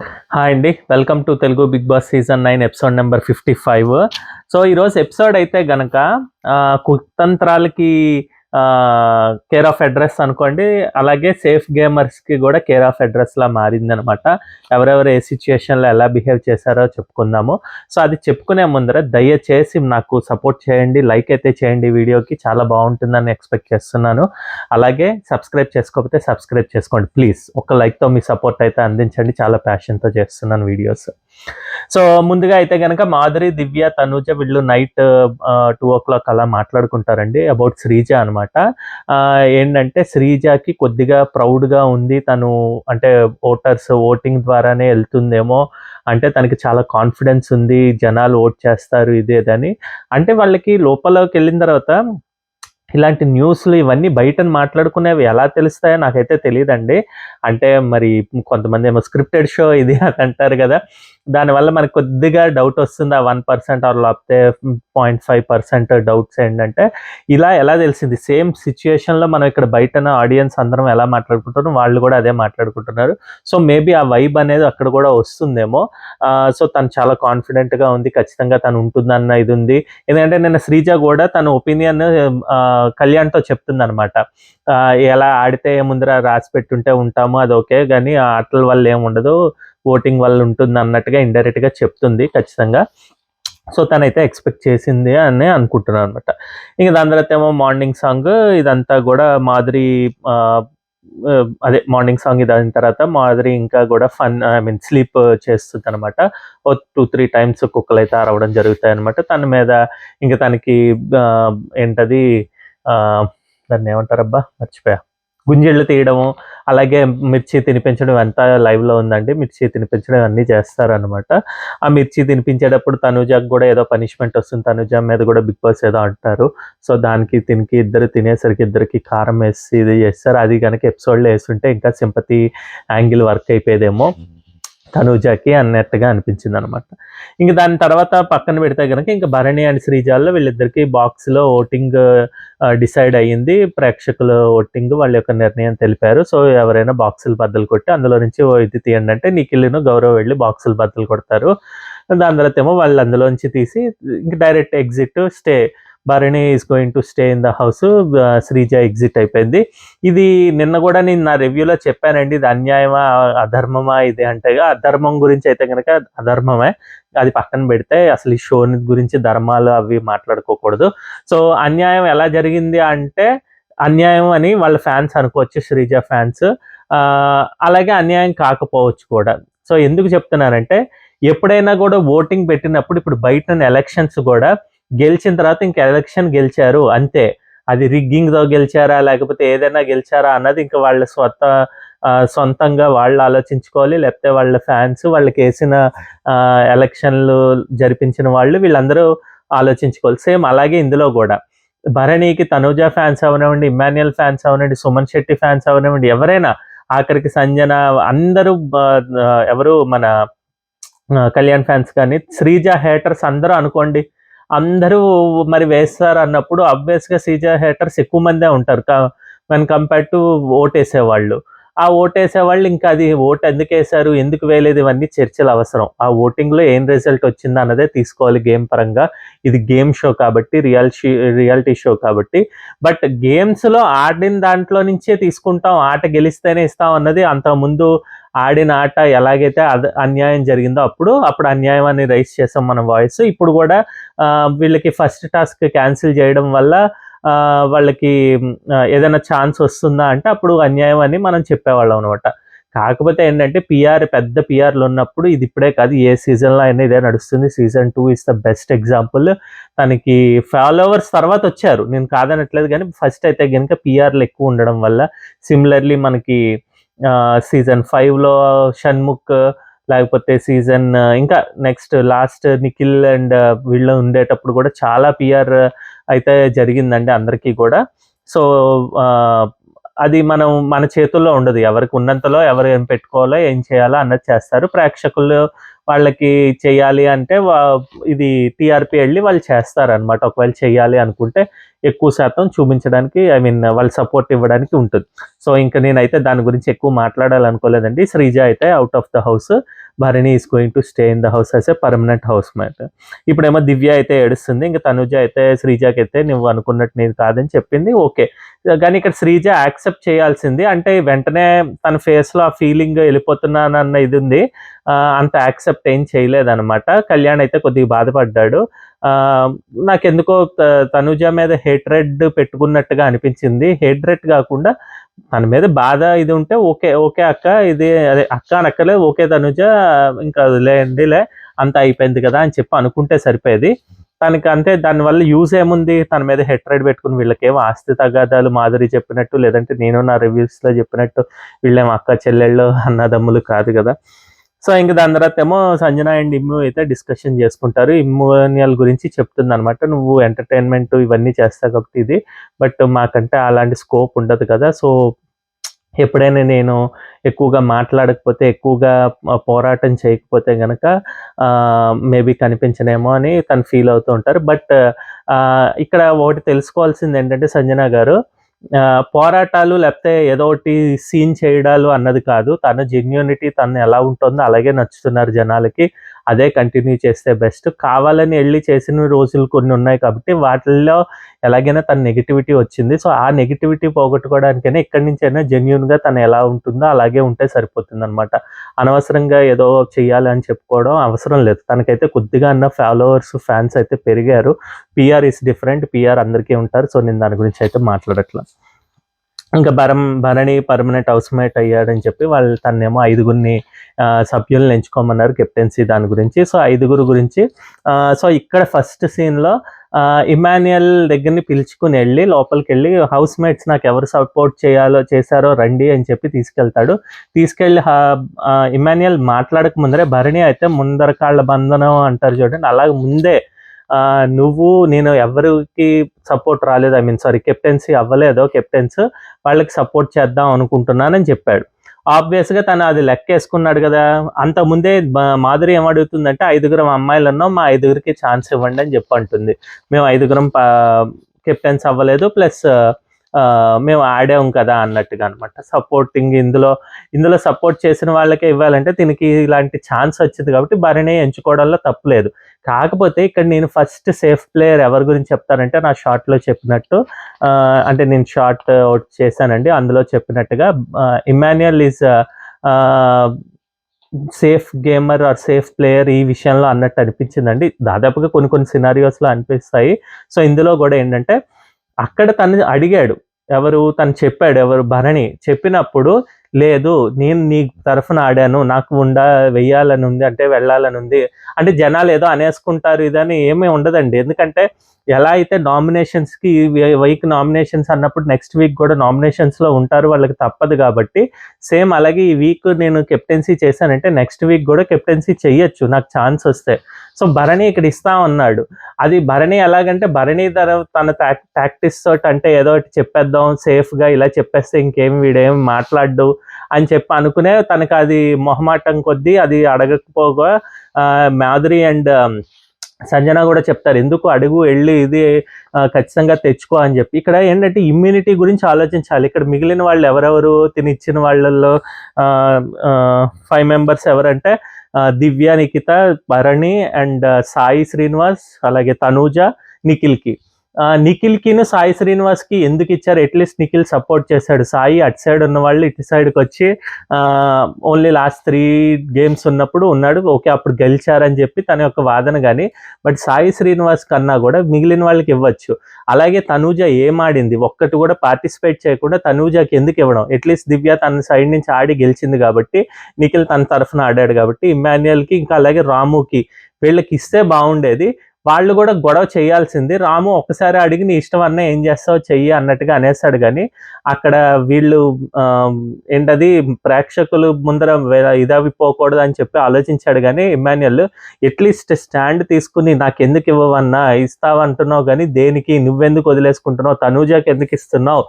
Hi అండి. Welcome to Telugu Bigg Boss season 9 episode number 55. So, ఈరోజు episode అయితే గనక కుతంత్రాలకి కేర్ ఆఫ్ అడ్రెస్ అనుకోండి. అలాగే సేఫ్ గేమర్స్‌కి గూడా కేర్ ఆఫ్ అడ్రెస్‌లా మారిందనమాట. ఎవరెవరు ఏ సిట్యుయేషన్‌లో ఎలా బిహేవ్ చేశారో చెప్పుకుందాము. సో, అది చెప్పుకునే ముందర దయచేసి నాకు సపోర్ట్ చేయండి. లైక్ అయితే చేయండి వీడియోకి. చాలా బావుంటుందని ఎక్స్‌పెక్ట్ చేస్తున్నాను. అలాగే సబ్స్క్రైబ్ చేసుకోకపోతే సబ్స్క్రైబ్ చేసుకోండి ప్లీజ్. ఒక లైక్‌తో మీ సపోర్ట్ అయితే అందించండి. చాలా ప్యాషన్‌తో చేస్తున్నాను వీడియోస్. సో, ముందుగా అయితే గనక మాధురి, దివ్య, తనూజ వీళ్ళు నైట్ 2:00 అలా మాట్లాడుకుంటారండి అబౌట్ శ్రీజ అనమాట. ఏంటంటే శ్రీజకి కొద్దిగా ప్రౌడ్‌గా ఉంది. తను అంటే ఓటింగ్ ద్వారానే ఎళ్తుందేమో, అంటే తనకి చాలా కాన్ఫిడెన్స్ ఉంది. జనాలు ఓట్ చేస్తారు ఇది ఇదని. అంటే వాళ్ళకి లోపలోకెళ్ళిన తర్వాత ఇలాంటి న్యూస్‌లు ఇవన్నీ బయటన మాట్లాడుకునేవి ఎలా తెలుస్తాయో నాకైతే తెలీదండి. అంటే మరి కొంతమందేమో స్క్రిప్టెడ్ షో ఇది అది అంటారు గదా! దానివల్ల మనకు కొద్దిగా డౌటొస్తుంది. ఆ 1% ఆర్ లేకపోతే 0.5% డౌట్స్ ఏంటంటే, ఇలా ఎలా తెలిసింది? సేమ్ సిట్యుయేషన్‌లో మనం ఇక్కడ బయటన ఆడియన్స్ అందరం ఎలా మాట్లాడుకుంటున్నాం, వాళ్ళు గూడా అదే మాట్లాడుకుంటున్నారు. సో, మేబీ ఆ వైబ్ అనేది అక్కడ గూడా వస్తుందేమో. సో, తను చాలా కాన్ఫిడెంట్‌గా ఉంది. ఖచ్చితంగా తను ఉంటుందన్న ఇది ఉంది. ఎందుకంటే నిన్న శ్రీజ గూడా తన ఒపీనియన్ కళ్యాణ్‌తో చెప్తుందనమాట. ఎలా ఆడితే ముందర రాసి పెట్టుంటే ఉంటాము అది ఓకే. గానీ ఆ ఆటల వల్ల ఏముండదు. ఓటింగ్ వల్ల ఉంటుందన్నట్టుగా ఇండైరెక్ట్‌గా చెప్తుంది ఖచ్చితంగా. సో, తనైతే ఎక్స్‌పెక్ట్ చేసింది అని అనుకుంటున్నాననమాట. ఇంక దాని తర్వాతేమో మార్నింగ్ సాంగ్ ఇదంతా గూడా మాధురి ఆహ్, అదే మార్నింగ్ సాంగ్ ఇదయిన తర్వాత మాధురి ఇంకా గూడా స్లీప్ చేస్తుందనమాట. ఓ 2, 3 టైమ్స్ కుక్కలైతే అరవడం జరుగుతాయనమాట. తన మీద ఇంక తనకి ఏంటది ఆహ్, దాన్నేమంటారబ్బా! మర్చిపోయా. గుంజిళ్ళు తీయడము, అలాగే మిర్చి తినిపించడం ఇవంతా లైవ్‌లో ఉందండి. మిర్చి తినిపించడం ఇవన్నీ చేస్తారనమాట. ఆ మిర్చి తినిపించేటప్పుడు తనూజకి గూడా ఏదో పనిష్మెంట్ వస్తుంది. తనూజ మీద గూడా బిగ్ బాస్ ఏదో అంటారు. సో, దానికి దీనికి ఇద్దరు తినేసరికి ఇద్దరికి కారం ఏసి ఇది చేస్తారు. అది గనక ఎపిసోడ్‌లో యేసుంటే ఇంకా సింపతి యాంగిల్ వర్క్ అయిపోయేదేమో తనూజకి అన్నట్టుగా అనిపించిందనమాట. ఇంక దాని తర్వాత పక్కన పెడితే గనక ఇంక భరణి అండ్ శ్రీజాల్లో వీళ్ళిద్దరికీ బాక్స్‌లో ఓటింగ్ డిసైడ్ అయ్యింది. ప్రేక్షకుల ఓటింగ్ వాళ్ళ యొక్క నిర్ణయం తెలిపారు. సో, ఎవరైనా బాక్సులు బద్దలు కొట్టి అందులో నుంచి ఓ ఇది తీయండి అంటే నిఖిల్‌ను, గౌరవ్ వెళ్లి బాక్సులు బద్దలు కొడతారు. దాని తర్వాతేమో వాళ్ళు అందులోంచి తీసి ఇంక direct exit stay. Bharani is going to stay in the house. Sreeja exit అయిపోయింది. ఇది నిన్న గూడా నేను నా రివ్యూలో చెప్పానండి. ఇది అన్యాయమా? అధర్మమా? ఇది అంటే అధర్మం గురించి అయితే గనక అధర్మమే. అది పక్కన పెడితే అసలు ఈ షోని గురించి ధర్మాలు అవి మాట్లాడుకోకూడదు. సో, అన్యాయం ఎలా జరిగింది అంటే, అన్యాయం అని వాళ్ళ ఫ్యాన్స్ అనుకోవచ్చు. శ్రీజ ఫ్యాన్స్. అలాగే అన్యాయం కాకపోవచ్చు కూడా. సో, ఎందుకు చెప్తున్నానంటే, ఎప్పుడైనా గూడా ఓటింగ్ పెట్టినప్పుడు ఇప్పుడు బయటన ఎలక్షన్స్ గూడా గెలిచిన తర్వాత ఇంక ఎలక్షన్ గెలిచారు అంతే. అది రిగ్గింగ్‌తో గెలిచారా? లేకపోతే ఏదైనా గెలిచారా? అన్నది ఇంక వాళ్ళ సొంతంగా వాళ్ళు ఆలోచించుకోవాలి. లేకపోతే వాళ్ళ ఫ్యాన్స్ వాళ్ళకేసిన ఎలక్షన్‌లు జరిపించిన వాళ్ళు వీళ్ళందరూ ఆలోచించుకోవాలి. సేమ్ అలాగే ఇందులో గూడా. భరణికి తనూజ ఫ్యాన్స్ అవ్వనివ్వండి, ఇమ్మాన్యుయల్ ఫ్యాన్స్ అవ్వనివ్వండి, సుమన్ శెట్టి ఫ్యాన్స్ అవ్వనివ్వండి, ఎవరైనా ఆఖరికి సంజన అందరూ ఎవరు మన కళ్యాణ్ ఫ్యాన్స్ కానీ, శ్రీజ హేటర్స్ అందరూ అనుకోండి. అందరూ మరి వేస్తారన్నప్పుడు ఆబ్వియస్‌గా శ్రీజ హేటర్స్ ఎక్కువ మందే ఉంటారు. వెన్ కంపేర్డ్ టు ఓటేసేవాళ్ళు. ఆ ఓటేసేవాళ్ళు ఇంకా అది ఓటు ఎందుకేశారు? ఎందుకు వేయలేదు? ఇవన్నీ చర్చలు అవసరం. ఆ ఓటింగ్‌లో ఏం రిజల్ట్ వచ్చిందన్నదే తీసుకోవాలి గేమ్ పరంగా. ఇది గేమ్ షో కాబట్టి రియాలిటీ షో కాబట్టి. బట్ గేమ్స్‌లో ఆడిన దాంట్లో నుంచే తీసుకుంటాం. ఆట గెలిస్తేనే ఇస్తాం అన్నది అంతకుముందు ఆడిన ఆట ఎలాగైతే అన్యాయం జరిగిందో అప్పుడు అన్యాయం అని రైజ్ చేసాం మన వాయిస్. ఇప్పుడు గూడా వీళ్ళకి ఫస్ట్ టాస్క్ క్యాన్సిల్ చేయడం వల్ల వాళ్ళకి ఏదైనా ఛాన్స్ వస్తుందా అంటే అప్పుడు అన్యాయం అని మనం చెప్పేవాళ్ళం అనమాట. కాకపోతే ఏంటంటే పెద్ద పీఆర్‌లున్నప్పుడు ఇది ఇప్పుడే కాదు ఏ సీజన్‌లో అయినా ఇదే నడుస్తుంది. Season 2 is the best example. తనకి ఫాలోవర్స్ తర్వాతొచ్చారు. నేను కాదనట్లేదు గానీ ఫస్ట్ అయితే గనుక పీఆర్‌లు ఎక్కువ ఉండడం వల్ల సిమిలర్‌లీ మనకి సీజన్ 5లో షణ్ముఖ్ లేకపోతే ఇంకా నెక్స్ట్ లాస్ట్ నిఖిల్ అండ్ వీళ్ళు ఉండేటప్పుడు కూడా చాలా పీఆర్ అయితే జరిగిందండి అందరికీ కూడా. సో, అది మన చేతుల్లో ఉండదు. ఎవరికి ఉన్నంతలో ఎవరు ఏం పెట్టుకోవాలో, ఏం చేయాలో అన్నది చేస్తారు. ప్రేక్షకులు వాళ్ళకి చేయాలి అంటే ఇది టీఆర్‌పీ ఎళ్లి వాళ్ళు చేస్తారనమాట. ఒకవేళ చేయాలి అనుకుంటే ఎక్కువ శాతం చూపించడానికి వాళ్ళు సపోర్ట్ ఇవ్వడానికి ఉంటుంది. సో, ఇంక నేనైతే దాని గురించి ఎక్కువ మాట్లాడాలనుకోలేదండి. శ్రీజ అయితే out of the house. Bharani is going to stay in the house as a permanent house mate. ఇప్పుడేమో దివ్య అయితే ఏడుస్తుంది, ఇంకా తనుజ అయితే శ్రీజకి అయితే నువ్వు అనుకున్నట్టు నీది కాదని చెప్పింది. ఓకే, కానీ ఇక్కడ శ్రీజ యాక్సెప్ట్ చేయాల్సింది, అంటే వెంటనే తన ఫేస్లో ఆ ఫీలింగ్ వెళ్ళిపోతున్నానన్న ఇది ఉంది, అంత యాక్సెప్ట్ ఏం చేయలేదన్నమాట. కళ్యాణ్ అయితే కొద్దిగా బాధపడ్డాడు. నాకెందుకో తనుజ మీద హేట్రెడ్ పెట్టుకున్నట్టుగా అనిపించింది. హేట్రెడ్ కాకుండా తన మీద బాధ ఇది ఉంటే ఓకే ఓకే అక్క, ఇది అదే అక్క అనక్కలే, ఓకే తనుజ ఇంకా వదిలేయండిలే అంత అయిపోయింది కదా అని చెప్పి అనుకుంటే సరిపోయేది. తనకి అంతే, దానివల్ల యూజ్ ఏముంది? తన మీద హెట్రైడ్ పెట్టుకుని వీళ్ళకేమో ఆస్తి తగాదాలు మాధురి చెప్పినట్టు, లేదంటే నేను నా రివ్యూస్లో చెప్పినట్టు వీళ్ళేమో అక్క చెల్లెళ్ళు అన్నదమ్ములు కాదు కదా. సో ఇంక దాని తర్వాత ఏమో సంజన అండ్ ఇమ్ము అయితే డిస్కషన్ చేసుకుంటారు. ఇమ్మోనియల్ గురించి చెప్తుంది అనమాట, నువ్వు ఎంటర్టైన్మెంట్ ఇవన్నీ చేస్తావు కాబట్టి ఇది, బట్ మాకంటే అలాంటి స్కోప్ ఉండదు కదా. సో ఎప్పుడైనా నేను ఎక్కువగా మాట్లాడకపోతే, ఎక్కువగా పోరాటం చేయకపోతే కనుక మేబీ కనిపించనేమో అని తను ఫీల్ అవుతూ ఉంటారు. బట్ ఇక్కడ ఒకటి తెలుసుకోవాల్సింది ఏంటంటే సంజన గారు, పోరాటాలు లేకపోతే ఏదో ఒకటి సీన్ చేయడాలు అన్నది కాదు. తన జెన్యూనిటీ తను ఎలా ఉంటుందో అలాగే నచ్చుతున్నారు జనాలకి, అదే కంటిన్యూ చేస్తే బెస్ట్. కావాలని వెళ్ళి చేసిన రోజులు కొన్ని ఉన్నాయి కాబట్టి వాటిల్లో ఎలాగైనా తన నెగిటివిటీ వచ్చింది. సో ఆ నెగిటివిటీ పోగొట్టుకోవడానికైనా ఇక్కడి నుంచైనా జెన్యూన్గా తను ఎలా ఉంటుందో అలాగే ఉంటే సరిపోతుంది అనమాట. అనవసరంగా ఏదో చెయ్యాలి అని చెప్పుకోవడం అవసరం లేదు. తనకైతే కొద్దిగా అన్న ఫాలోవర్స్ ఫ్యాన్స్ అయితే పెరిగారు. పిఆర్ ఇస్ డిఫరెంట్, పిఆర్ అందరికీ ఉంటారు. సో నేను దాని గురించి అయితే మాట్లాడట్లా. ఇంకా భరణి పర్మనెంట్ హౌస్ మేట్ అయ్యాడని చెప్పి వాళ్ళు తనేమో 5గురిని సభ్యులను ఎంచుకోమన్నారు కెప్టెన్సీ దాని గురించి. సో 5గురు గురించి సో ఇక్కడ ఫస్ట్ సీన్లో ఇమాన్యుయల్ దగ్గరని పిలుచుకుని వెళ్ళి లోపలికి వెళ్ళి హౌస్ మేట్స్ నాకు ఎవరు సపోర్ట్ చేశారో రండి అని చెప్పి తీసుకెళ్ళి ఇమాన్యుయల్ మాట్లాడక ముందరే భరణి అయితే ముందర కాళ్ళ బంధనం అంటారు చూడండి, అలాగే ముందే నేను ఎవరికి సపోర్ట్ రాలేదు, కెప్టెన్సీ అవ్వలేదో కెప్టెన్స్ వాళ్ళకి సపోర్ట్ చేద్దాం అనుకుంటున్నానని చెప్పాడు. ఆబ్వియస్గా తను అది లెక్కేసుకున్నాడు కదా. అంతకుముందే మాధురి ఏమడుగుతుందంటే 5గురం అమ్మాయిలు ఉన్నాం, మా 5గురికి ఛాన్స్ ఇవ్వండి అని చెప్పి అంటుంది. మేము 5గురం కెప్టెన్స్ అవ్వలేదు, ప్లస్ మేము ఆడాం కదా అన్నట్టుగా అనమాట. సపోర్టింగ్ ఇందులో సపోర్ట్ చేసిన వాళ్ళకే ఇవ్వాలంటే దీనికి ఇలాంటి ఛాన్స్ వచ్చింది కాబట్టి భరణి ఎంచుకోవడంలో తప్పులేదు. కాకపోతే ఇక్కడ నేను ఫస్ట్ సేఫ్ ప్లేయర్ ఎవరి గురించి చెప్తానంటే నా షార్ట్లో చెప్పినట్టు, అంటే నేను షార్ట్ అవుట్ చేశానండి, అందులో చెప్పినట్టుగా Emmanuel is safe gamer or safe player ఈ విషయంలో అన్నట్టు అనిపించిందండి. దాదాపుగా కొన్ని సినారియోస్లో అనిపిస్తాయి. సో ఇందులో కూడా ఏంటంటే అక్కడ తను అడిగాడు, తను చెప్పాడు, భరణి చెప్పినప్పుడు లేదు నేను నీ తరఫున ఆడాను, నాకు వెయ్యాలని ఉంది, అంటే వెళ్ళాలని ఉంది అంటే జనాలు ఏదో అనేసుకుంటారు ఇదని ఏమీ ఉండదండి. ఎందుకంటే ఎలా అయితే నామినేషన్స్కి వీక్ నామినేషన్స్ అన్నప్పుడు నెక్స్ట్ వీక్ కూడా నామినేషన్స్లో ఉంటారు, వాళ్ళకి తప్పదు కాబట్టి సేమ్ అలాగే ఈ వీక్ నేను కెప్టెన్సీ చేశానంటే నెక్స్ట్ వీక్ కూడా కెప్టెన్సీ చెయ్యొచ్చు నాకు ఛాన్స్ వస్తే. సో భరణి ఇక్కడ ఇస్తా ఉన్నాడు. అది భరణి ఎలాగంటే భరణి తన ప్రాక్టీస్ తోటి అంటే ఏదో ఒకటి చెప్పేద్దాం సేఫ్గా, ఇలా చెప్పేస్తే ఇంకేం వీడేం మాట్లాడ్డు అని చెప్పి అనుకునే తనకు అది మొహమాటం కొద్దీ అది అడగకపోగా మాధురి అండ్ సంజన కూడా చెప్తారు ఎందుకు అడుగు వెళ్ళి ఇది ఖచ్చితంగా తెచ్చుకో అని చెప్పి. ఇక్కడ ఏంటంటే ఇమ్యూనిటీ గురించి ఆలోచించాలి. ఇక్కడ మిగిలిన వాళ్ళు ఎవరెవరు తినిచ్చిన వాళ్ళల్లో 5 మెంబర్స్ ఎవరంటే దివ్య, నిఖిత, భరణి అండ్ సాయి శ్రీనివాస్, అలాగే తనూజ, నిఖిల్కిను సాయి శ్రీనివాస్కి ఎందుకు ఇచ్చారు? అట్లీస్ట్ నిఖిల్ సపోర్ట్ చేశాడు. సాయి అటు సైడ్ ఉన్న వాళ్ళు ఇటు సైడ్కి వచ్చి ఓన్లీ లాస్ట్ 3 గేమ్స్ ఉన్నప్పుడు ఉన్నాడు, ఓకే అప్పుడు గెలిచారని చెప్పి తన యొక్క వాదన. కానీ బట్ సాయి శ్రీనివాస్ కన్నా కూడా మిగిలిన వాళ్ళకి ఇవ్వచ్చు. అలాగే తనూజ ఏమాడింది, ఒక్కటి కూడా పార్టిసిపేట్ చేయకుండా తనూజకి ఎందుకు ఇవ్వడం? అట్లీస్ట్ దివ్య తన సైడ్ నుంచి ఆడి గెలిచింది కాబట్టి, నిఖిల్ తన తరఫున ఆడాడు కాబట్టి, ఇమాన్యుయల్కి ఇంకా అలాగే రాముకి వీళ్ళకి ఇస్తే బాగుండేది. వాళ్ళు కూడా గొడవ చేయాల్సింది. రాము ఒక్కసారి అడిగి నీ ఇష్టం అన్న ఏం చేస్తావు చెయ్యి అన్నట్టుగా అనేసాడు. కానీ అక్కడ వీళ్ళు ఏంటది ప్రేక్షకులు ముందర ఇదవిపోకూడదు అని చెప్పి ఆలోచించాడు. కానీ ఇమాన్యుయల్ అట్లీస్ట్ స్టాండ్ తీసుకుని నాకు ఎందుకు ఇవ్వవన్నా, ఇస్తావంటున్నావు కానీ దేనికి, నువ్వెందుకు వదిలేసుకుంటున్నావు, తనూజకి ఎందుకు ఇస్తున్నావు,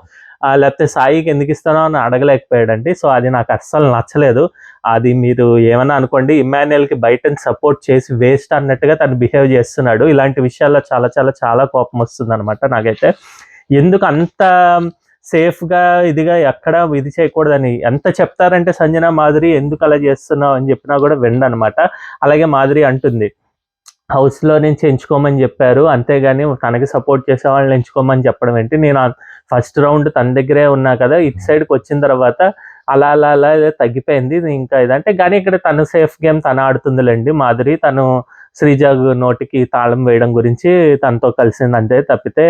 లేకపోతే సాయికి ఎందుకు ఇస్తున్నావు అని అడగలేకపోయాడండి. సో అది నాకు అస్సలు నచ్చలేదు. అది మీరు ఏమన్నా అనుకోండి, ఇమాన్యుయల్కి బయట సపోర్ట్ చేసి వేస్ట్ అన్నట్టుగా తను బిహేవ్ చేస్తున్నాడు. ఇలాంటి విషయాల్లో చాలా చాలా చాలా కోపం వస్తుంది అనమాట నాకైతే. ఎందుకు అంత సేఫ్గా ఇదిగా ఎక్కడ ఇది చేయకూడదని ఎంత చెప్తారంటే సంజన మాధురి ఎందుకు అలా చేస్తున్నావు అని చెప్పినా కూడా వినడనమాట. అలాగే మాధురి అంటుంది, హౌస్‌లో నుంచి ఎంచుకోమని జెప్పారు. అంతేగాని తనకి సపోర్ట్ చేసే వాళ్ళని ఎంచుకోమని చెప్పడం ఏంటి? నేను ఫస్ట్ రౌండ్ తన దగ్గరే ఉన్నా కదా! ఇటు సైడ్‌కొచ్చిన తర్వాత అలా ఏదో తగ్గిపోయింది. ఇంకా ఇదంటే గానీ ఇక్కడ తను సేఫ్ గేమ్ తను ఆడుతుందిలెండి మాధురి. తను శ్రీజ నోటికి తాళం వేయడం గురించి తనతో కలిసిందంతే తప్పితే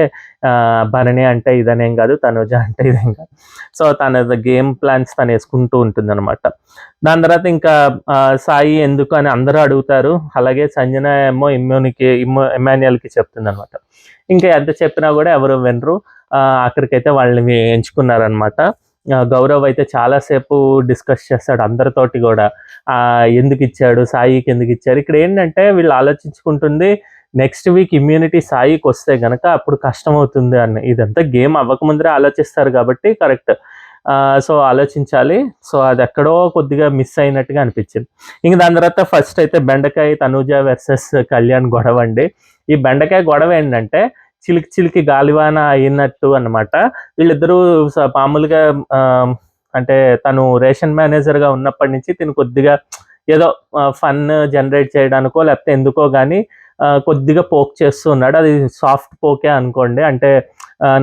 భరణి అంటే ఇదనేం గాదు. తనుజ అంటే ఇదేం కాదు. సో, తన గేమ్ ప్లాన్స్ తనేసుకుంటూ ఉంటుందనమాట. దాని తర్వాత ఇంకా సాయి ఎందుకు అని అందరూ అడుగుతారు. అలాగే సంజన ఏమో ఇమ్మాన్యుయల్‌కి చెప్తుందనమాట. ఇంకా ఎంత చెప్పినా గూడా ఎవరు వినరు. ఆఖరికైతే వాళ్ళని ఎంచుకున్నారనమాట. గౌరవ్ అయితే చాలా సేపు డిస్కస్ చేస్తాడు అందరితోటి గూడా. ఎందుకిచ్చాడు? సాయికి ఎందుకిచ్చారు? ఇక్కడేంటంటే వీళ్ళు ఆలోచించుకుంటుంది నెక్స్ట్ వీక్ ఇమ్యూనిటీ సాయికొస్తే గనక అప్పుడు కష్టమవుతుంది అని. ఇదంతా గేమ్ అవ్వకముందరే ఆలోచిస్తారు కాబట్టి కరెక్ట్. సో, ఆలోచించాలి. సో, అదెక్కడో కొద్దిగా మిస్ అయినట్టుగా అనిపించింది. ఇంక దాని తర్వాత ఫస్ట్ అయితే బెండకాయ తనూజ వర్సెస్ కళ్యాణ్ గొడవండి. ఈ బెండకాయ గొడవ ఏంటంటే చిలికి చిలికి గాలివాన అయినట్టు అన్నమాట. వీళ్ళిద్దరూ మామూలుగా అంటే తను రేషన్ మేనేజర్‌గా ఉన్నప్పటి నుంచి తిను కొద్దిగా ఏదో ఫన్ జనరేట్ చేయడానికో లేకపోతే ఎందుకో గానీ కొద్దిగా పోక్ చేస్తూ ఉన్నాడు. అది సాఫ్ట్ పోకే అనుకోండి. అంటే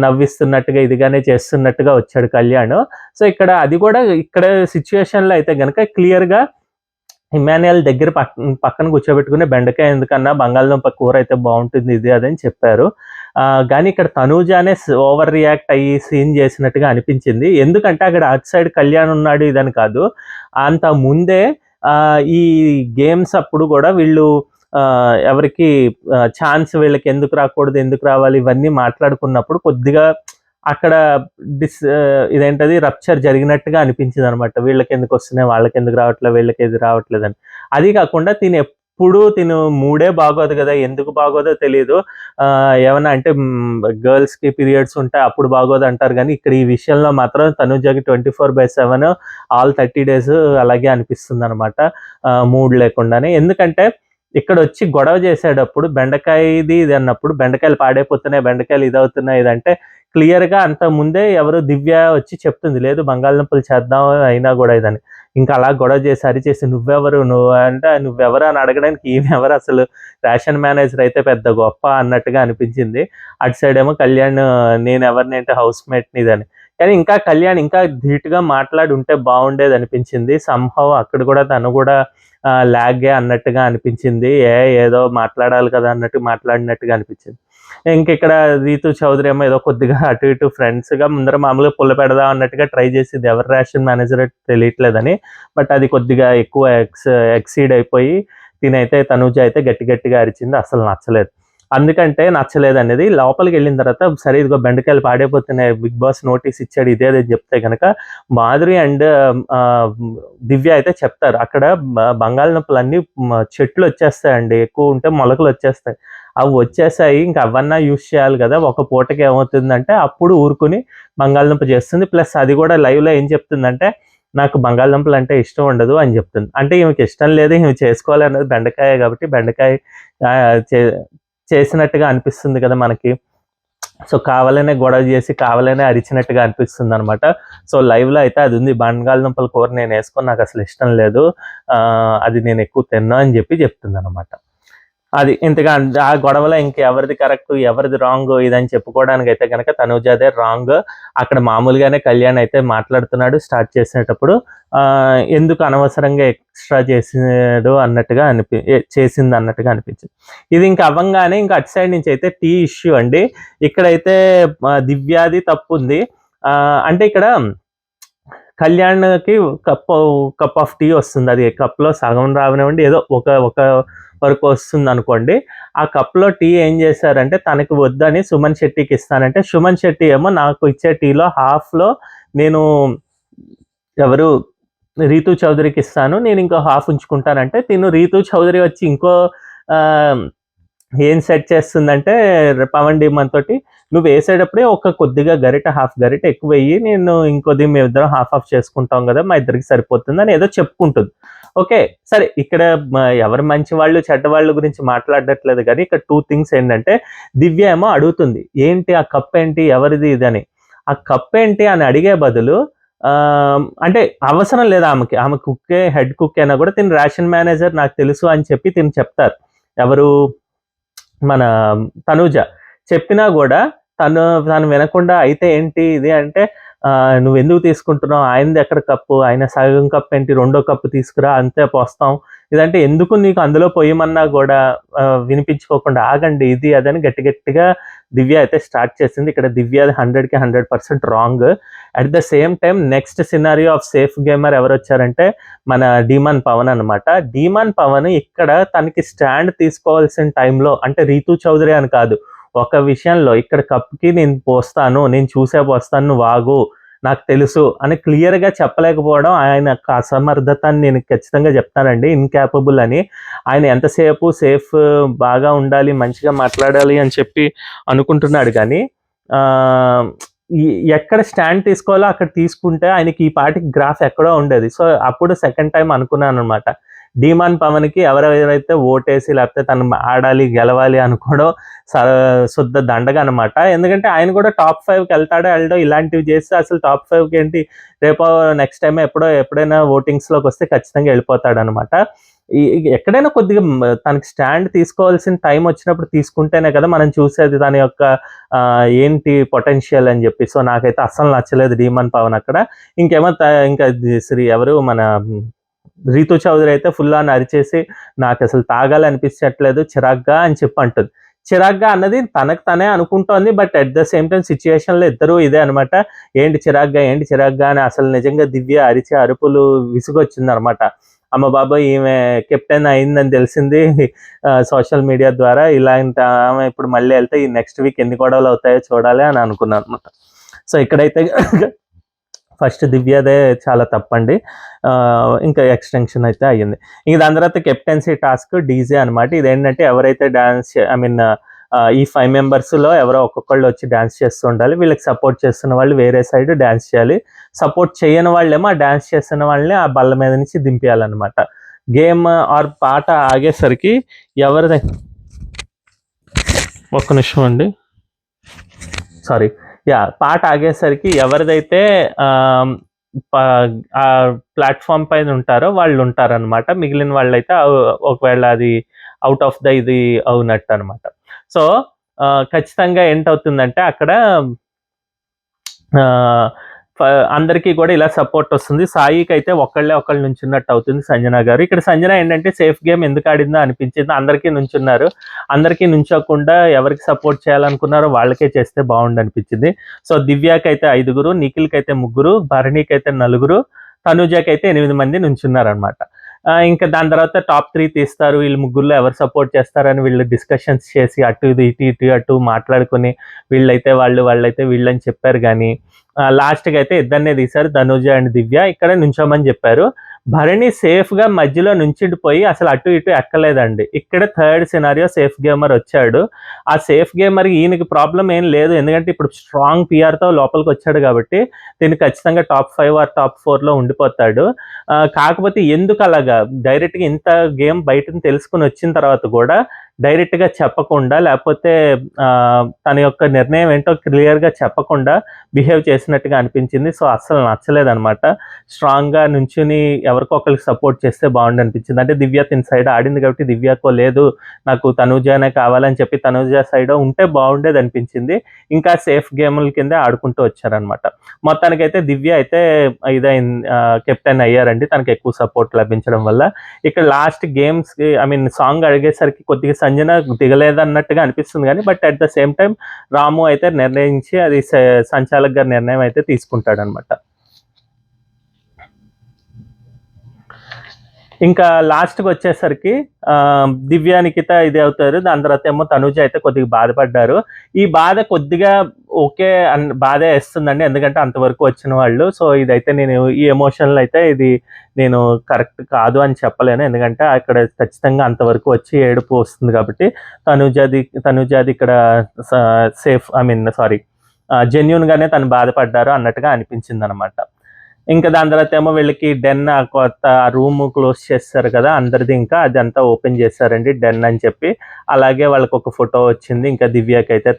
నవ్విస్తున్నట్టుగా ఇదిగానే చేస్తున్నట్టుగా వచ్చాడు కళ్యాణ్. సో, ఇక్కడ అది కూడా ఇక్కడ సిట్యుయేషన్‌లో అయితే గనక క్లియర్‌గా ఇమ్మాన్యుయల్ దగ్గర పక్కన కూర్చోబెట్టుకుని బెండకాయ ఎందుకన్నా బంగాళదుంప కూర అయితే బావుంటుంది ఇది అదని చెప్పారు. గానీ ఇక్కడ తనూజానే ఓవర్ రియాక్ట్ అయ్యి సీన్ చేసినట్టుగా అనిపించింది. ఎందుకంటే అక్కడ అటు సైడ్ కళ్యాణ్ ఉన్నాడు ఇదని కాదు. అంత ముందే ఈ గేమ్స్ అప్పుడు గూడా వీళ్ళు ఎవరికి ఛాన్స్ వీళ్ళకి ఎందుకు రాకూడదు, ఎందుకు రావాలి ఇవన్నీ మాట్లాడుకున్నప్పుడు కొద్దిగా అక్కడ ఇదేంటది రప్చర్ జరిగినట్టుగా అనిపించిందనమాట. వీళ్ళకెందుకొస్తున్నాయి, వాళ్ళకెందుకు రావట్లేదు, వీళ్ళకేది రావట్లేదని. అది కాకుండా తినెప్పుడూ మూడే బాగోదు గదా! ఎందుకు బాగోదో తెలీదు. ఏమన్నా అంటే గర్ల్స్‌కి పీరియడ్స్ ఉంటాయి అప్పుడు బాగోదంటారు గానీ, ఇక్కడ ఈ విషయంలో మాత్రం తనూజకి 24/7 ఆల్ 30 డేస్ అలాగే అనిపిస్తుందనమాట. మూడ్ లేకుండానే. ఎందుకంటే ఇక్కడొచ్చి గొడవ చేసేటప్పుడు బెండకాయది ఇది అన్నప్పుడు బెండకాయలు పాడైపోతున్నాయి, బెండకాయలు ఇదవుతున్నాయి ఇదంటే క్లియర్‌గా అంతకుముందే ఎవరు దివ్య వచ్చి చెప్తుంది. లేదు బంగాళదుంపలు చేద్దాం అయినా గూడా ఇదని. ఇంకా అలా గొడవ చేసి, అరిచేసి నువ్వెవరు? అంటే నువ్వెవరు అని అడగడానికి ఈమెవరు అసలు రేషన్ మేనేజర్ అయితే పెద్ద గొప్ప అన్నట్టుగా అనిపించింది. అటు సైడేమో కళ్యాణ్ నేనెవరిని అంటే హౌస్ మేట్‌ని ఇదని. కానీ ఇంకా కళ్యాణ్ ఇంకా ధీటుగా మాట్లాడి ఉంటే బావుండేదనిపించింది. సమ్‌హౌ అక్కడ గూడా తను గూడా లాగే అన్నట్టుగా అనిపించింది. ఏదో మాట్లాడాలి కదా అన్నట్టు మాట్లాడినట్టుగా అనిపించింది. ఇంకిక్కడ రీతు చౌదరి ఏమో ఏదో కొద్దిగా అటు ఇటు ఫ్రెండ్స్‌గా ముందర మామూలుగా పుల్ల పెడదాం అన్నట్టుగా ట్రై చేసింది. ఎవరు రేషన్ మేనేజరో తెలియట్లేదని. బట్ అది కొద్దిగా ఎక్కువ ఎక్సీడ్ అయిపోయి తినైతే తనూజ అయితే గట్టి గట్టిగా అరిచింది. అసలు నచ్చలేదు. అందుకంటే నచ్చలేదనేది లోపలికెళ్ళిన తర్వాత సరే ఇదిగో బెండకాయలు పాడైపోతున్నాయి. బిగ్ బాస్ నోటీస్ ఇచ్చాడు ఇదే అదని చెప్తే గనక మాధురి అండ్ దివ్య అయితే చెప్తారు. అక్కడ బంగాళదుంపలన్నీ చెట్లొచ్చేస్తాయండి. ఎక్కువ ఉంటే మొలకలొచ్చేస్తాయి. అవి వచ్చేసాయి. ఇంక అవన్నా యూజ్ చేయాలి గదా! ఒక పూటకి ఏమవుతుందంటే అప్పుడు ఊరుకొని బంగాళదుంప చేస్తుంది. ప్లస్ అది గూడా లైవ్‌లో ఏం చెప్తుందంటే నాకు బంగాళదుంపలంటే ఇష్టం ఉండదు అని చెప్తుంది. అంటే ఈమెకి ఇష్టం లేదు. ఈమె చేసుకోవాలన్నది బెండకాయే కాబట్టి బెండకాయ ఆహ్, చే చేసినట్టుగా అనిపిస్తుంది కదా మనకి. సో, కావాలనే గొడవ చేసి, కావాలనే అరిచినట్టుగా అనిపిస్తుందనమాట. సో, లైవ్‌లో అయితే అదుంది. బంగాళదుంపల కూర నేనేసుకోను. నాకసలు ఇష్టం లేదు. అది నేనెక్కువ తినను అని చెప్తుందనమాట. అది ఇంతగా ఆ గొడవలో ఇంకెవరిది కరెక్టు, ఎవరిది రాంగు ఇదని చెప్పుకోవడానికైతే గనక తనూజదే రాంగ్. అక్కడ మామూలుగానే కళ్యాణ్ అయితే మాట్లాడుతున్నాడు స్టార్ట్ చేసేటప్పుడు. ఎందుకు అనవసరంగా ఎక్స్‌ట్రా చేసాడు అన్నట్టుగా చేసిందన్నట్టుగా అనిపించింది. ఇది ఇంక అవ్వంగానే ఇంక అటు సైడ్ నుంచి అయితే టీ ఇష్యూ అండి. ఇక్కడైతే దివ్యాది తప్పుంది. అంటే ఇక్కడ కళ్యాణ్‌కి కప్ ఆఫ్ టీ వస్తుంది. అది కప్‌లో సగం రావనివ్వండి ఏదో ఒక వరకు వస్తుందనుకోండి. ఆ కప్‌లో టీ ఏం చేశారంటే తనకి వద్దని సుమన్ శెట్టికి ఇస్తానంటే, సుమన్ శెట్టి ఏమో నాకు ఇచ్చే టీలో హాఫ్‌లో నేను ఎవరు రీతు చౌదరికి ఇస్తాను. నేను ఇంకో హాఫ్ ఉంచుకుంటానంటే రీతు చౌదరి వచ్చి ఇంకో ఆహ్, ఏం సెట్ చేస్తుందంటే పవన్ డీమన్ తోటి నువ్వేసేటప్పుడే ఒక కొద్దిగా హాఫ్ గరిటె ఎక్కువెయ్యి. నేను ఇంకోది మేమిద్దరం హాఫ్ చేసుకుంటాం గదా! మా ఇద్దరికి సరిపోతుందని ఏదో చెప్పుకుంటుంది. ఓకే. సరే ఇక్కడ ఎవరు మంచి వాళ్ళు, చెడ్డవాళ్ళ గురించి మాట్లాడట్లేదు గానీ, ఇక్కడ 2 థింగ్స్ ఏంటంటే, దివ్య ఏమో అడుగుతుంది. ఏంటి ఆ కప్పేంటి? ఎవరిది ఇదని. ఆ కప్ ఏంటి అని అడిగే బదులు అంటే అవసరం లేదు ఆమె కుక్కే, హెడ్ కుక్ అయినా కూడా తిని రేషన్ మేనేజర్ నాకు తెలుసు అని చెప్పి తిని చెప్తారు. ఎవరు? మన తనూజ. చెప్పినా గూడా తను వినకుండా అయితే ఏంటి ఇది అంటే, "నువ్వెందుకు తీసుకుంటున్నావు? ఆయనది ఎక్కడ కప్పు? ఆయన సగం కప్పేంటి? రెండో కప్పు తీసుకురా అంతే పోస్తాం." ఇదంటే ఎందుకు నీకు అందులో పొయ్యమన్నా గూడా వినిపించుకోకుండా ఆగండి ఇది అదని గట్టి గట్టిగా దివ్య అయితే స్టార్ట్ చేసింది. ఇక్కడ దివ్యది 100కి 100% wrong. At the same time next scenario of safe gamer ఎవరొచ్చారంటే మన డీమాన్ పవన్ అనమాట. డీమాన్ పవన్ ఇక్కడ తనకి స్టాండ్ తీసుకోవాల్సిన టైంలో అంటే రీతూ చౌదరి అని కాదు. ఒక విషయంలో ఇక్కడ కప్‌కి నేను పోస్తాను. నేను చూసే పోస్తాను. నువ్వు ఆగు. నాకు తెలుసు అని క్లియర్‌గా చెప్పలేకపోవడం ఆయన యొక్క అసమర్థత అని నేను ఖచ్చితంగా చెప్తానండి. ఇన్‌కేపబుల్ అని. ఆయన ఎంతసేపు సేఫ్ బాగా ఉండాలి, మంచిగా మాట్లాడాలి అని చెప్పి అనుకుంటున్నాడు గానీ ఆహ్, ఈ ఎక్కడ స్టాండ్ తీసుకోవాలో అక్కడ తీసుకుంటే ఆయనకి ఈ పాటికి గ్రాఫ్ ఎక్కడో ఉండేది. సో, అప్పుడు సెకండ్ టైమ్ అనుకున్నాననమాట. డీమాన్ పవన్‌కి ఎవరెవరైతే ఓటేసి లేకపోతే తను ఆడాలి, గెలవాలి అనుకోవడం స శుద్ధ దండగ అనమాట. ఎందుకంటే ఆయన కూడా టాప్ 5కి ఎళ్తాడో ఎళ్ళడో ఇలాంటివి చేస్తే అసలు టాప్ 5కి ఏంటి రేపో నెక్స్ట్ టైమ్ ఎప్పుడైనా ఓటింగ్స్‌లోకి వస్తే ఖచ్చితంగా ఎళ్ళిపోతాడనమాట. ఈ ఎక్కడైనా కొద్దిగా తనకి స్టాండ్ తీసుకోవాల్సిన టైం వచ్చినప్పుడు తీసుకుంటేనే కదా మనం చూసేది దాని యొక్క ఏంటి పొటెన్షియల్ అని చెప్పి. సో, నాకైతే అస్సలు నచ్చలేదు డీమాన్ పవన్ అక్కడ. ఇంకేమో ఇంకా ఎవరు మన రీతూ చౌదరి అయితే ఫుల్ ఆన్ అరిచేసి నాకసలు తాగాలనిపించట్లేదు చిరాగ్గా అని చెప్పి అంటుంది. చిరాగ్గా అన్నది తనకు తనే అనుకుంటోంది. But at the same time సిట్యుయేషన్‌లో ఇద్దరూ ఇదే అనమాట. ఏంటి చిరాగ్గా అని అసలు నిజంగా దివ్య అరిచే అరుపులు విసుగొచ్చిందనమాట. అమ్మ బాబోయ్! ఈమె కెప్టెన్ అయిందని తెలిసింది సోషల్ మీడియా ద్వారా. ఇలాంటి ఆమె ఇప్పుడు మళ్ళీ ఎళ్తే ఈ నెక్స్ట్ వీక్ ఎన్ని గొడవలవుతాయో చూడాలి అని అనుకున్నాననమాట. సో, ఇక్కడైతే ఫస్ట్ దివ్యదే చాలా తప్పండి. ఇంకా ఎక్స్‌టెన్షన్ అయితే అయ్యింది. ఇంక దాని తర్వాత కెప్టెన్సీ టాస్క్ డీజే అనమాట. ఇదేంటంటే ఎవరైతే ఈ 5 మెంబర్స్‌లో ఎవరో ఒక్కొక్కళ్ళు వచ్చి డాన్స్ చేస్తూ ఉండాలి. వీళ్ళకి సపోర్ట్ చేస్తున్న వాళ్ళు వేరే సైడ్ డాన్స్ చేయాలి. సపోర్ట్ చేయని వాళ్ళేమో ఆ డాన్స్ చేస్తున్న వాళ్ళని ఆ బల్ల మీద నుంచి దింపియాలనమాట. గేమ్ ఆర్ పాట ఆగేసరికి ఎవరిదై ఒక్క నిమిషం అండి. సారీ. పాట ఆగేసరికి ఎవరిదైతే ఆహ్, ప ఆ ప్లాట్‌ఫార్మ్ పైన ఉంటారో వాళ్ళుంటారనమాట. మిగిలిన వాళ్ళైతే ఒకవేళ అది ఔట్ ఆఫ్ ద ఇది అవునట్టనమాట. సో, ఖచ్చితంగా ఏంటవుతుందంటే అక్కడ ఆహ్, ఫ అందరికీ గూడా ఇలా సపోర్టొస్తుంది. సాయికైతే ఒకళ్ళు నుంచున్నట్టు అవుతుంది సంజన గారు. ఇక్కడ సంజన ఏంటంటే సేఫ్ గేమ్ ఎందుకు ఆడిందో అనిపించింది. అందరికీ నుంచున్నారు. అందరికీ నుంచోకుండా ఎవరికి సపోర్ట్ చేయాలనుకున్నారో వాళ్ళకే చేస్తే బావుండనిపించింది. సో, దివ్యకైతే 5, నిఖిల్‌కైతే 3, భరణికైతే 4, తనూజకైతే 8 మంది నుంచున్నారనమాట. ఇంకా దాని తర్వాత టాప్ 3 తీస్తారు. వీళ్ళు ముగ్గురులో ఎవరు సపోర్ట్ చేస్తారని వీళ్ళు డిస్కషన్స్ చేసి అటు ఇది, ఇటు అటు మాట్లాడుకొని వీళ్ళైతే వాళ్ళు, వాళ్ళైతే వీళ్ళని చెప్పారు గానీ లాస్ట్‌కైతే ఇద్దరినే తీశారు. ధనుజ అండ్ దివ్య. ఇక్కడే నుంచోమని చెప్పారు. భరణి సేఫ్‌గా మధ్యలో నుంచుండిపోయి అసలు అటు ఇటు ఎక్కలేదండి. ఇక్కడ థర్డ్ సినారియో సేఫ్ గేమర్ వచ్చాడు. ఆ సేఫ్ గేమర్ ఈయనకి ప్రాబ్లమ్ ఏం లేదు. ఎందుకంటే ఇప్పుడు స్ట్రాంగ్ పీఆర్‌తో లోపలికొచ్చాడు కాబట్టి తిను ఖచ్చితంగా టాప్ 5 ఆర్ టాప్ 4లో ఉండిపోతాడు. కాకపోతే ఎందుకలాగా డైరెక్ట్‌గా ఇంత గేమ్ బయటని తెలుసుకొని వచ్చిన తర్వాత గూడా డైరెక్ట్‌గా చెప్పకుండా లేకపోతే తన యొక్క నిర్ణయం ఏంటో క్లియర్‌గా చెప్పకుండా బిహేవ్ చేసినట్టుగా అనిపించింది. సో, అస్సలు నచ్చలేదనమాట. స్ట్రాంగ్‌గా నుంచుని ఎవరికో ఒకళ్ళకి సపోర్ట్ చేస్తే బావుండనిపించింది. అంటే దివ్య తిన సైడ్ ఆడింది కాబట్టి దివ్యకో లేదు నాకు తనూజనే కావాలని చెప్పి తనూజ సైడో ఉంటే బావుండేదనిపించింది. ఇంకా సేఫ్ గేముల కిందే ఆడుకుంటూ వచ్చారనమాట. మొత్తానికైతే దివ్య అయితే కెప్టెన్ అయ్యారండి. తనకెక్కువ సపోర్ట్ లభించడం వల్ల. ఇక్కడ లాస్ట్ గేమ్స్‌కి సాంగ్ అడిగేసరికి కొద్దిగా సంజన దిగలేదన్నట్టుగా అనిపిస్తుంది గానీ, but at the same time Ramu అయితే నిర్ణయించి అది సంచాలక్ గారి నిర్ణయం అయితే తీసుకుంటాడనమాట. ఇంకా లాస్ట్‌కొచ్చేసరికి దివ్య, నిఖిత ఇది అవుతారు. దాని తర్వాత ఏమో తనూజ అయితే కొద్దిగా బాధపడ్డారు. ఈ బాధ కొద్దిగా ఓకే బాధే ఏస్తుందండి. ఎందుకంటే అంతవరకు వచ్చిన వాళ్ళు. సో, ఇదైతే నేను ఈ ఎమోషన్‌లో అయితే ఇది నేను కరెక్ట్ కాదు అని చెప్పలేను. ఎందుకంటే అక్కడ ఖచ్చితంగా అంతవరకు వచ్చి ఏడుపు వస్తుంది కాబట్టి తనూజది ఇక్కడ స సేఫ్ సారీ జెన్యూన్‌గానే తను బాధపడ్డారు అన్నట్టుగా అనిపించిందనమాట. ఇంకా దాని తర్వాత ఏమో వీళ్ళకి డెన్ కొత్త రూమ్ క్లోజ్ చేస్తారు కదా అందరిది, ఇంకా అదంతా ఓపెన్ చేశారండి డెన్ అని చెప్పి. అలాగే వాళ్ళకి ఒక ఫోటో వచ్చింది. ఇంకా దివ్యకి అయితే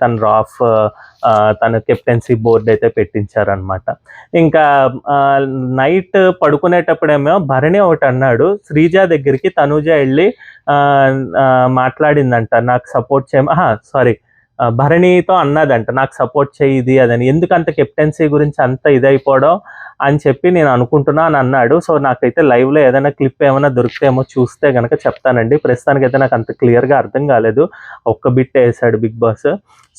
తన కెప్టెన్సీ బోర్డు అయితే పెట్టించారనమాట. ఇంకా నైట్ పడుకునేటప్పుడేమో భరణి ఒకటి అన్నాడు, శ్రీజ దగ్గరికి తనూజ వెళ్ళి మాట్లాడిందంట, నాకు సపోర్ట్ సారీ భరణితో అన్నదంట, నాకు సపోర్ట్ చేయి ఇది అదని, ఎందుకంత కెప్టెన్సీ గురించి అంత ఇదైపోవడం అని చెప్పి నేను అనుకుంటున్నా అని అన్నాడు. సో నాకైతే లైవ్లో ఏదైనా క్లిప్ ఏమైనా దొరికితేమో చూస్తే కనుక చెప్తానండి. ప్రస్తుతానికైతే నాకు అంత క్లియర్గా అర్థం కాలేదు, ఒక్క బిట్ వేసాడు బిగ్ బాస్.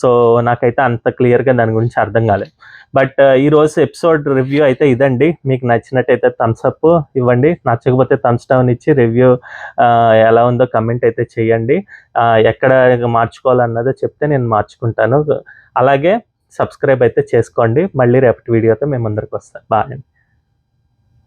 సో నాకైతే అంత క్లియర్గా దాని గురించి అర్థం కాలేదు. బట్ ఈరోజు ఎపిసోడ్ రివ్యూ అయితే ఇదండి. మీకు నచ్చినట్టయితే థమ్స్అప్ ఇవ్వండి, నచ్చకపోతే థమ్స్ డౌన్ ఇచ్చి రివ్యూ ఎలా ఉందో కమెంట్ అయితే చేయండి. ఎక్కడ మార్చుకోవాలన్నదో చెప్తే నేను మార్చుకుంటాను. అలాగే సబ్స్క్రైబ్ అయితే చేసుకోండి. మళ్ళీ రేపటి వీడియోతో మేము ముందరికి వస్తాం. బాయ్.